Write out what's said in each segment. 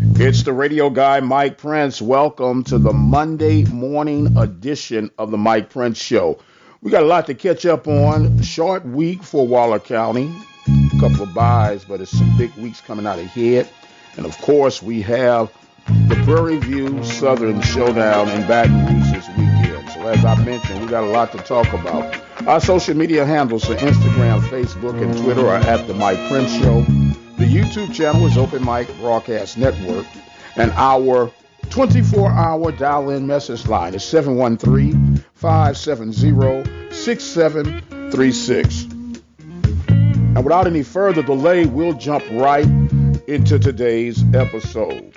It's the radio guy, Mike Prince. Welcome to the Monday morning edition of the Mike Prince Show. We got a lot to catch up on. Short week for Waller County. A couple of byes, but it's some big weeks coming out ahead. And of course, we have the Prairie View Southern Showdown in Baton Rouge this weekend. So as I mentioned, we got a lot to talk about. Our social media handles for Instagram, Facebook, and Twitter are at the Mike Prince Show. The YouTube channel is Open Mic Broadcast Network, and our 24-hour dial-in message line is 713-570-6736. And without any further delay, we'll jump right into today's episode.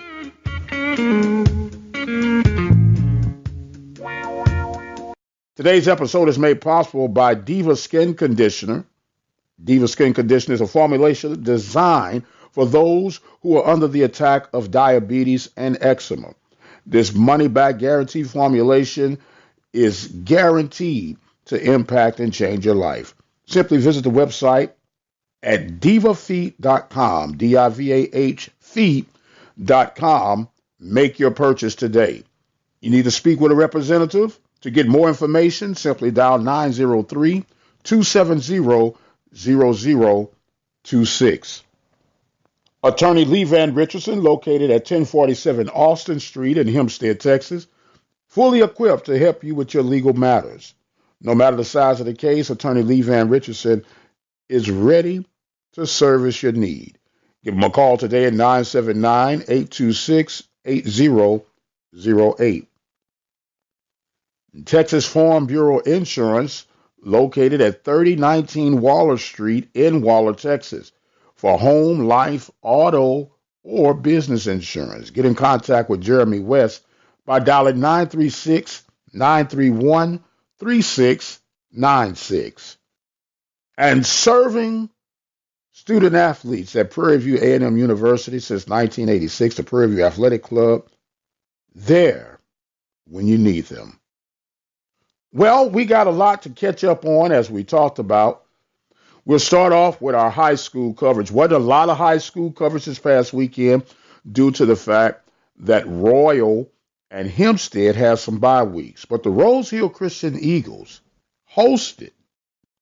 Today's episode is made possible by Diva Skin Conditioner. Diva Skin Conditioner is a formulation designed for those who are under the attack of diabetes and eczema. This money-back guarantee formulation is guaranteed to impact and change your life. Simply visit the website at divafeet.com, D-I-V-A-H, feet.com. Make your purchase today. You need to speak with a representative. To get more information, simply dial 903-270-0026. Attorney Lee Van Richardson, located at 1047 Austin Street in Hempstead, Texas, fully equipped to help you with your legal matters. No matter the size of the case, Attorney Lee Van Richardson is ready to service your need. Give him a call today at 979-826-8008. Texas Farm Bureau Insurance, located at 3019 Waller Street in Waller, Texas, for home, life, auto, or business insurance. Get in contact with Jeremy West by dialing 936-931-3696. And serving student athletes at Prairie View A&M University since 1986, the Prairie View Athletic Club, there when you need them. Well, we got a lot to catch up on, as we talked about. We'll start off with our high school coverage. Wasn't a lot of high school coverage this past weekend due to the fact that Royal and Hempstead have some bye weeks. But the Rose Hill Christian Eagles hosted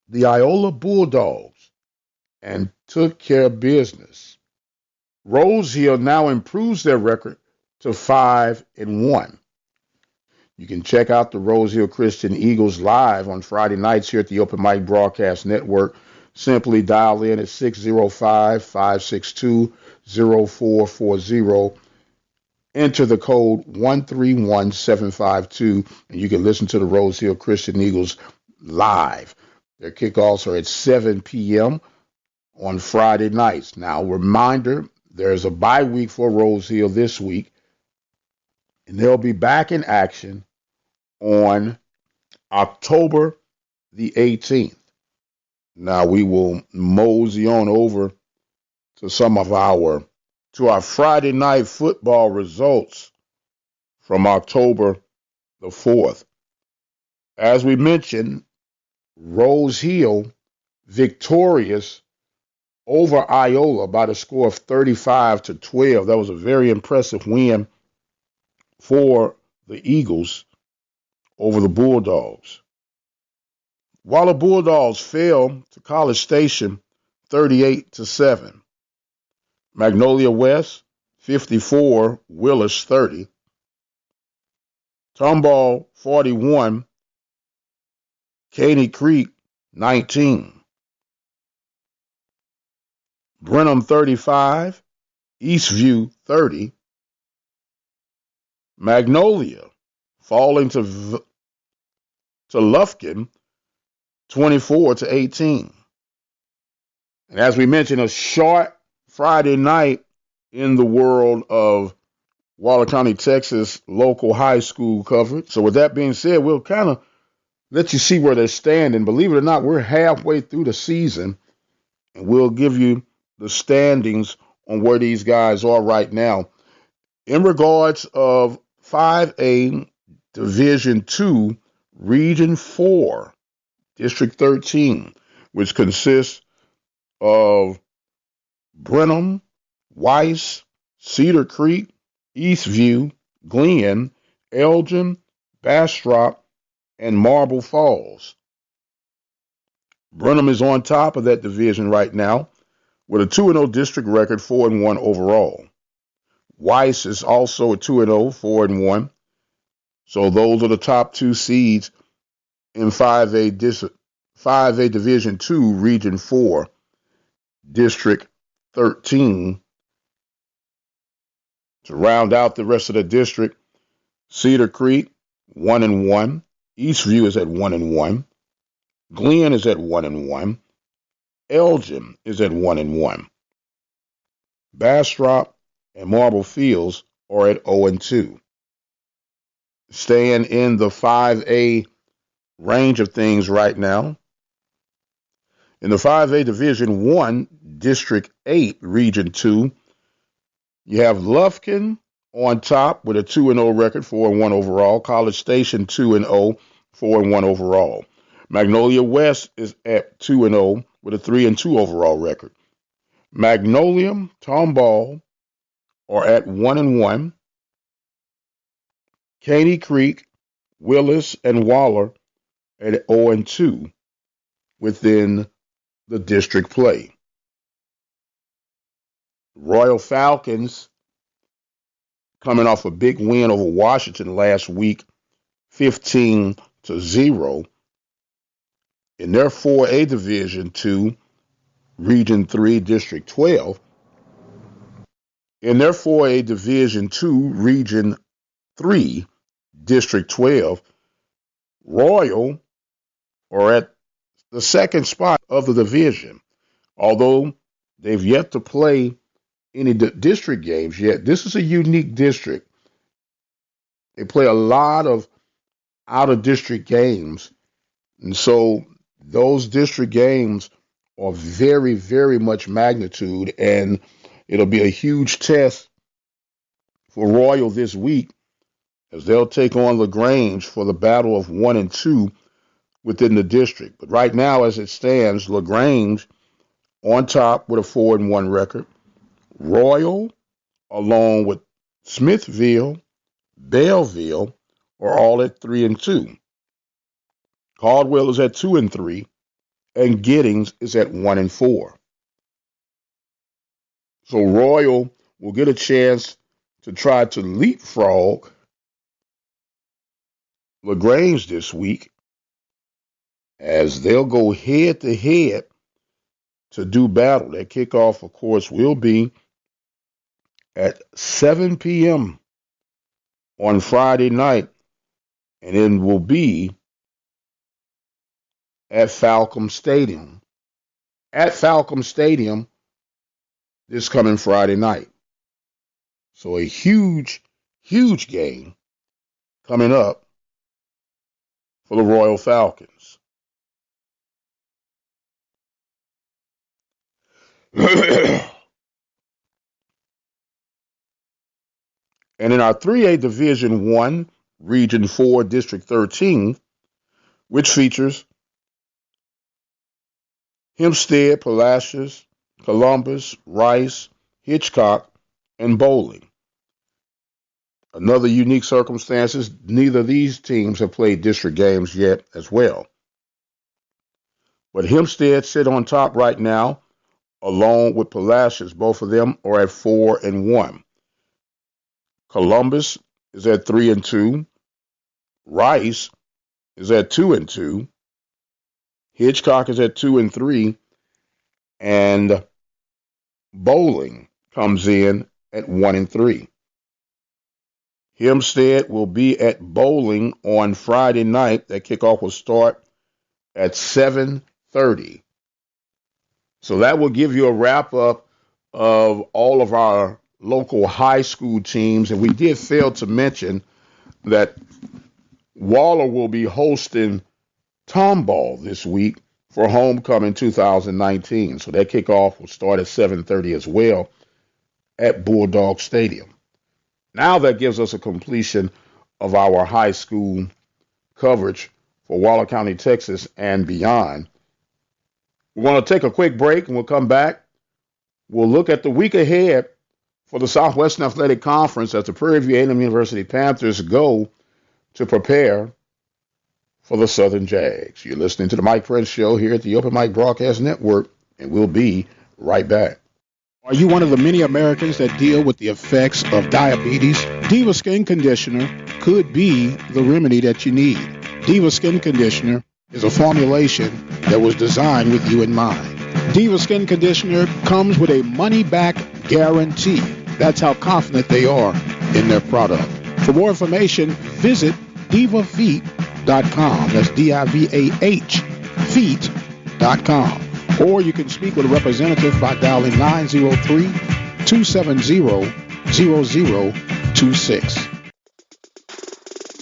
the Iola Bulldogs and took care of business. Rose Hill now improves their record to 5-1. You can check out the Rose Hill Christian Eagles live on Friday nights here at the Open Mic Broadcast Network. Simply dial in at 605-562-0440. Enter the code 131752, and you can listen to the Rose Hill Christian Eagles live. Their kickoffs are at 7 p.m. on Friday nights. Now, reminder, there's a bye week for Rose Hill this week, and they'll be back in action on October the 18th. Now we will mosey on over to our Friday night football results from October the 4th. As we mentioned, Rose Hill victorious over Iola by the score of 35-12. That was a very impressive win for the Eagles over the Bulldogs. Waller Bulldogs fell to College Station 38-7. Magnolia West 54, Willis 30. Tomball 41, Caney Creek 19. Brenham 35, Eastview 30. Magnolia falling to Lufkin 24-18. And as we mentioned, a short Friday night in the world of Waller County, Texas local high school coverage. So with that being said, we'll kind of let you see where they're standing. Believe it or not, we're halfway through the season, and we'll give you the standings on where these guys are right now. In regards of 5A Division 2, Region 4, District 13, which consists of Brenham, Weiss, Cedar Creek, Eastview, Glen, Elgin, Bastrop, and Marble Falls. Brenham is on top of that division right now with a 2-0 district record, 4-1 overall. Weiss is also a 2-0, 4-1. So those are the top two seeds in 5A Division 2, Region 4, District 13. To round out the rest of the district, Cedar Creek, 1-1. Eastview is at 1-1. Glen is at 1-1. Elgin is at 1-1. Bastrop and Marble Fields are at 0-2. Staying in the 5A range of things right now. In the 5A Division 1, District 8, Region 2, you have Lufkin on top with a 2-0 record, 4-1 overall. College Station 2-0, 4-1 overall. Magnolia West is at 2-0 with a 3-2 overall record. Magnolia, Tomball are at 1-1. Caney Creek, Willis, and Waller at 0-2 within the district play. Royal Falcons coming off a big win over Washington last week, 15-0 in their 4A Division 2, Region 3, District 12. In their 4A Division 2, Region 3, District 12, Royal are at the second spot of the division. Although they've yet to play any district games yet, this is a unique district. They play a lot of out-of-district games. And so those district games are very, very much magnitude, and it'll be a huge test for Royal this week as they'll take on LaGrange for the battle of 1 and 2 within the district. But right now, as it stands, LaGrange on top with a 4-1 record. Royal, along with Smithville, Belleville, are all at 3-2. Caldwell is at 2-3, and Giddings is at 1-4. So Royal will get a chance to try to leapfrog LaGrange this week, as they'll go head to head to do battle. That kickoff, of course, will be at 7 p.m. on Friday night, and it will be at Falcom Stadium. At Falcom Stadium this coming Friday night. So a huge, huge game coming up for the Royal Falcons. And in our 3A Division 1, Region 4, District 13, which features Hempstead, Palacios, Columbus, Rice, Hitchcock, and Bowling. Another unique circumstance is neither of these teams have played district games yet as well. But Hempstead sit on top right now, along with Palacios. Both of them are at 4-1. Columbus is at 3-2. Rice is at 2-2. Hitchcock is at 2-3. And Bowling comes in at 1-3. Hempstead will be at Bowling on Friday night. That kickoff will start at 7:30. So that will give you a wrap up of all of our local high school teams. And we did fail to mention that Waller will be hosting Tomball this week for Homecoming 2019. So that kickoff will start at 7:30 as well at Bulldog Stadium. Now that gives us a completion of our high school coverage for Waller County, Texas, and beyond. We're going to take a quick break, and we'll come back. We'll look at the week ahead for the Southwestern Athletic Conference as the Prairie View A&M University Panthers go to prepare for the Southern Jags. You're listening to the Mike Prince Show here at the Open Mic Broadcast Network, and we'll be right back. Are you one of the many Americans that deal with the effects of diabetes? Diva Skin Conditioner could be the remedy that you need. Diva Skin Conditioner is a formulation that was designed with you in mind. Diva Skin Conditioner comes with a money-back guarantee. That's how confident they are in their product. For more information, visit divafeet.com. That's D-I-V-A-H feet.com. Or you can speak with a representative by dialing 903-270-0026.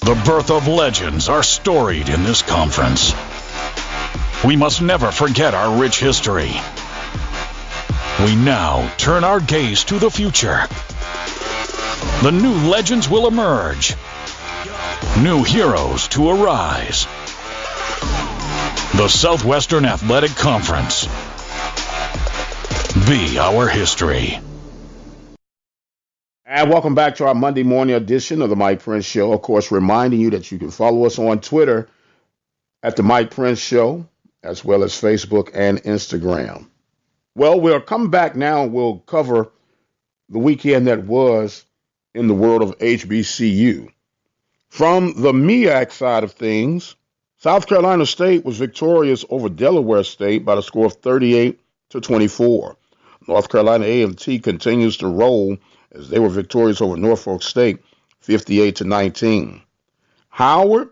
The birth of legends are storied in this conference. We must never forget our rich history. We now turn our gaze to the future. The new legends will emerge. New heroes to arise. The Southwestern Athletic Conference. Be our history. And welcome back to our Monday morning edition of the Mike Prince Show. Of course, reminding you that you can follow us on Twitter at the Mike Prince Show, as well as Facebook and Instagram. Well, we'll come back now and we'll cover the weekend that was in the world of HBCU. From the MEAC side of things, South Carolina State was victorious over Delaware State by the score of 38-24. North Carolina A&T continues to roll as they were victorious over Norfolk State 58-19. Howard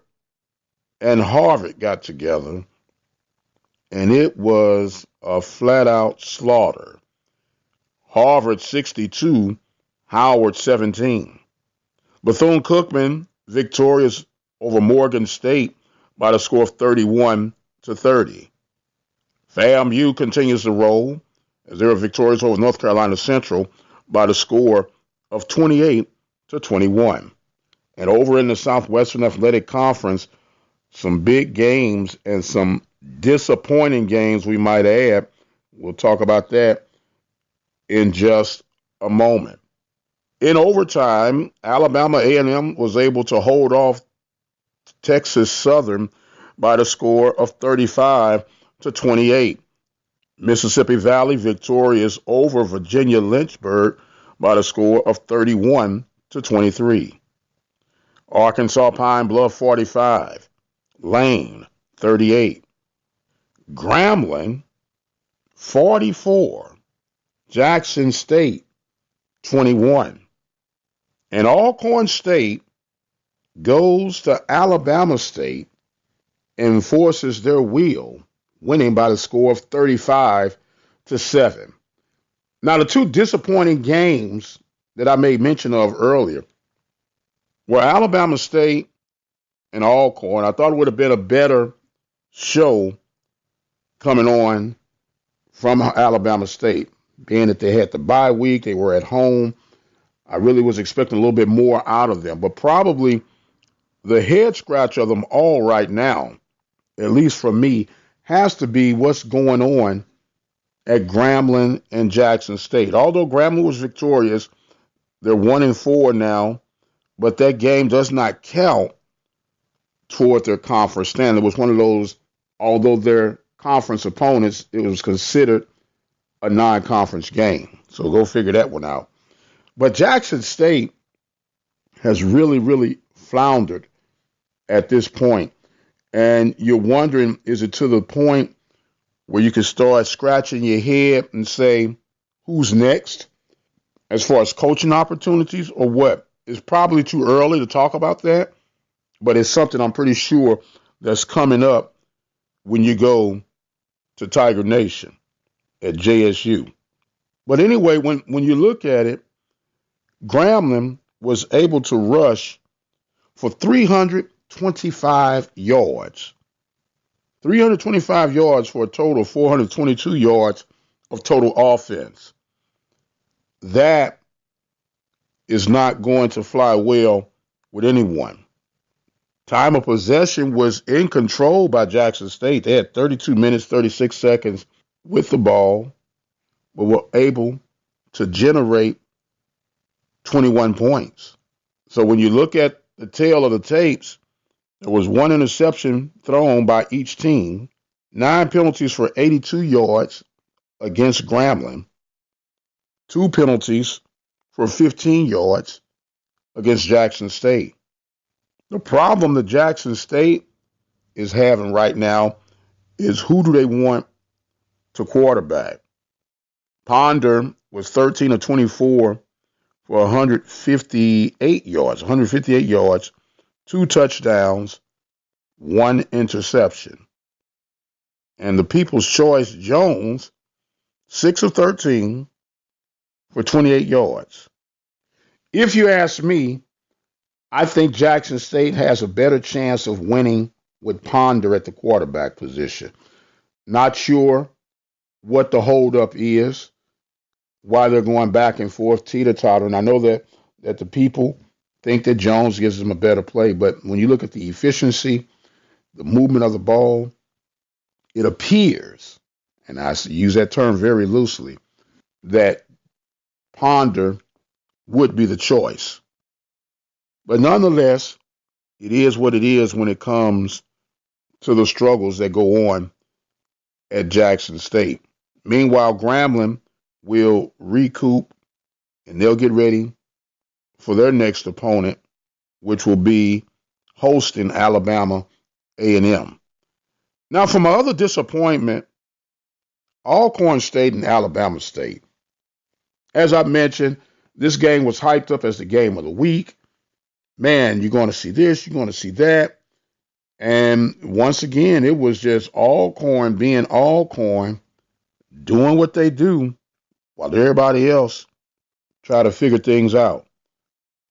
and Harvard got together, and it was a flat-out slaughter. Harvard 62, Howard 17. Bethune-Cookman victorious over Morgan State by the score of 31-30. FAMU continues to roll as they were victorious over North Carolina Central by the score of 28-21. And over in the Southwestern Athletic Conference, some big games and some disappointing games, we might add. We'll talk about that in just a moment. In overtime, Alabama A&M was able to hold off Texas Southern by the score of 35-28. Mississippi Valley victorious over Virginia Lynchburg by the score of 31-23. Arkansas Pine Bluff 45, Lane 38. Grambling 44, Jackson State 21. And Alcorn State goes to Alabama State and forces their will, winning by the score of 35-7. Now, the two disappointing games that I made mention of earlier were Alabama State and Alcorn. I thought it would have been a better show coming on from Alabama State, being that they had the bye week, they were at home. I really was expecting a little bit more out of them, but probably the head scratch of them all right now, at least for me, has to be what's going on at Grambling and Jackson State. Although Grambling was victorious, they're 1-4 now, but that game does not count toward their conference standing. It was one of those, although they're conference opponents, it was considered a non-conference game. So go figure that one out. But Jackson State has really floundered at this point. And you're wondering, is it to the point where you can start scratching your head and say, who's next as far as coaching opportunities or what? It's probably too early to talk about that, but it's something I'm pretty sure that's coming up when you go to Tiger Nation at JSU. But anyway, when you look at it, Grambling was able to rush for 325 yards. 325 yards for a total of 422 yards of total offense. That is not going to fly well with anyone. Time of possession was in control by Jackson State. They had 32 minutes, 36 seconds with the ball, but were able to generate 21 points. So when you look at the tail of the tapes, there was one interception thrown by each team, 9 penalties for 82 yards against Grambling, 2 penalties for 15 yards against Jackson State. The problem that Jackson State is having right now is who do they want to quarterback? Ponder was 13 of 24 for 158 yards, 2 touchdowns, 1 interception. And the People's Choice Jones, 6 of 13 for 28 yards. If you ask me, I think Jackson State has a better chance of winning with Ponder at the quarterback position. Not sure what the holdup is, why they're going back and forth, teeter-totter. And I know that the people think that Jones gives them a better play, but when you look at the efficiency, the movement of the ball, it appears, and I use that term very loosely, that Ponder would be the choice. But nonetheless, it is what it is when it comes to the struggles that go on at Jackson State. Meanwhile, Grambling will recoup and they'll get ready for their next opponent, which will be hosting Alabama A&M. Now, for my other disappointment, Alcorn State and Alabama State. As I mentioned, this game was hyped up as the game of the week. Man, you're going to see this, you're going to see that. And once again, it was just Alcorn being Alcorn, doing what they do while everybody else try to figure things out.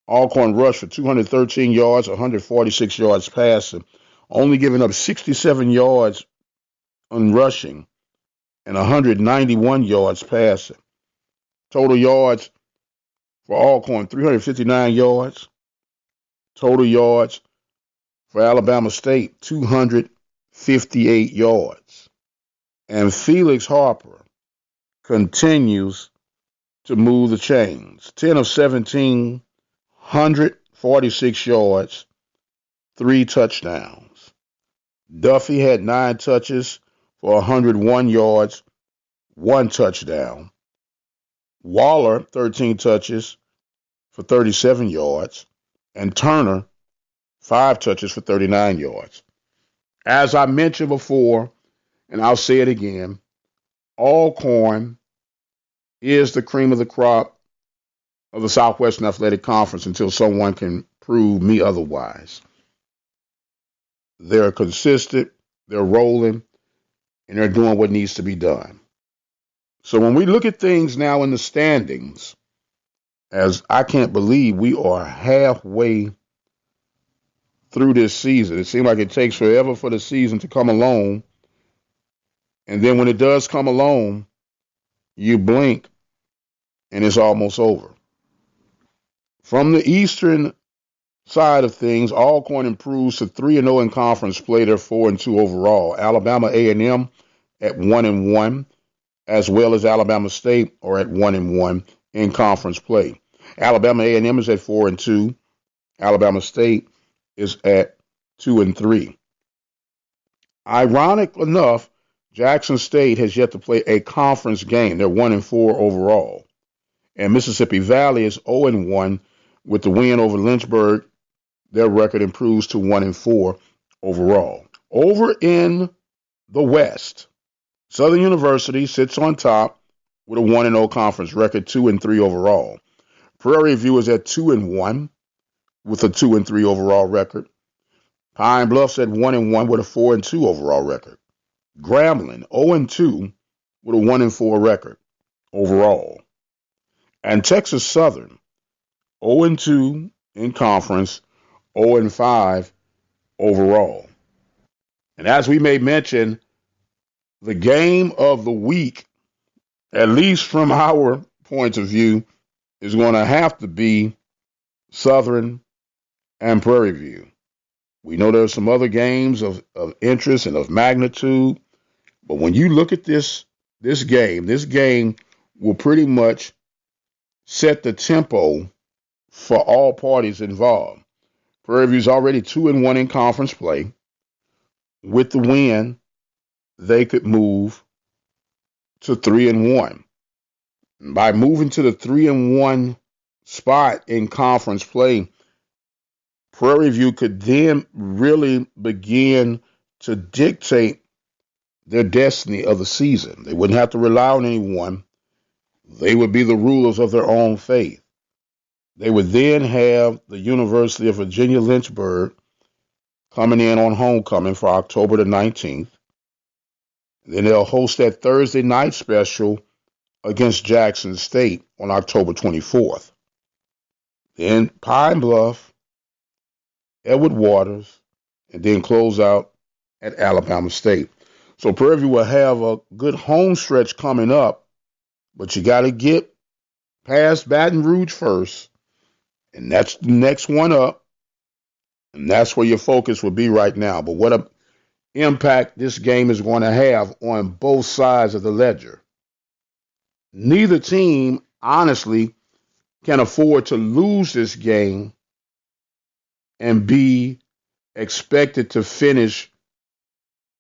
Alcorn rushed for 213 yards, 146 yards passing, only giving up 67 yards on rushing and 191 yards passing. Total yards for Alcorn, 359 yards. Total yards for Alabama State, 258 yards. And Felix Harper continues to move the chains. 10 of 17, 146 yards, 3 touchdowns. Duffy had 9 touches for 101 yards, 1 touchdown. Waller, 13 touches for 37 yards. And Turner, 5 touches for 39 yards. As I mentioned before, and I'll say it again, Alcorn is the cream of the crop of the Southwestern Athletic Conference until someone can prove me otherwise. They're consistent, they're rolling, and they're doing what needs to be done. So when we look at things now in the standings, as I can't believe we are halfway through this season. It seems like it takes forever for the season to come along. And then when it does come along, you blink and it's almost over. From the Eastern side of things, Alcorn improves to 3-0 in conference play. They're 4-2 overall. Alabama A&M at 1-1, as well as Alabama State are at 1-1 in conference play. Alabama A&M is at 4-2. Alabama State is at 2-3. Ironic enough, Jackson State has yet to play a conference game. They're 1-4 overall. And Mississippi Valley is 0-1 with the win over Lynchburg. Their record improves to 1-4 overall. Over in the West, Southern University sits on top with a 1-0 conference record, 2-3 overall. Prairie View is at 2-1 with a 2-3 overall record. Pine Bluff's at 1-1 with a 4-2 overall record. Grambling 0-2 with a 1-4 record overall. And Texas Southern 0-2 in conference, 0-5 overall. And as we may mention, the game of the week, at least from our point of view, is going to have to be Southern and Prairie View. We know there are some other games of interest and of magnitude, but when you look at this game will pretty much set the tempo for all parties involved. Prairie View's already 2-1 in conference play. With the win, they could move to 3-1. By moving to the 3-1 spot in conference play, Prairie View could then really begin to dictate their destiny of the season. They wouldn't have to rely on anyone. They would be the rulers of their own fate. They would then have the University of Virginia Lynchburg coming in on homecoming for October the 19th. Then they'll host that Thursday night special against Jackson State on October 24th. Then Pine Bluff, Edward Waters, and then close out at Alabama State. So Prairie View will have a good home stretch coming up, but you got to get past Baton Rouge first, and that's the next one up, and that's where your focus will be right now. But what an impact this game is going to have on both sides of the ledger. Neither team, honestly, can afford to lose this game and be expected to finish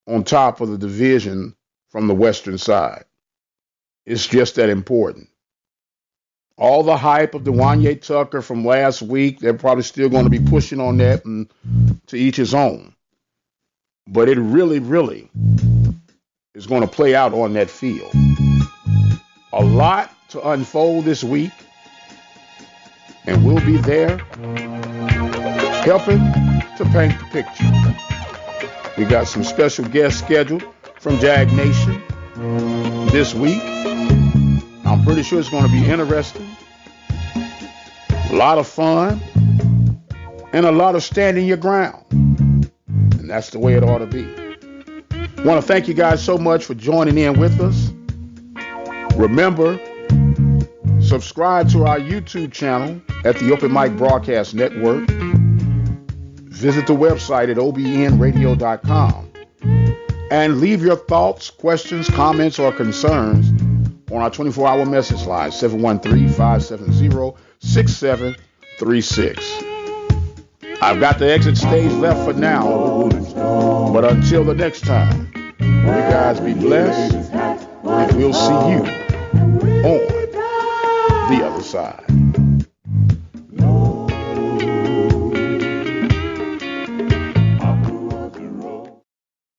on top of the division from the western side. It's just that important. All the hype of Dewanye Tucker from last week, they're probably still going to be pushing on that, and to each his own. But it really, really is going to play out on that field. A lot to unfold this week, and we'll be there helping to paint the picture. We got some special guests scheduled from Jag Nation this week. I'm pretty sure it's going to be interesting, a lot of fun, and a lot of standing your ground. And that's the way it ought to be. I want to thank you guys so much for joining in with us. Remember, subscribe to our YouTube channel at the Open Mic Broadcast Network. Visit the website at obnradio.com and leave your thoughts, questions, comments, or concerns on our 24-hour message line, 713-570-6736. I've got the exit stage left for now, but until the next time, you guys be blessed, and we'll see you on the other side.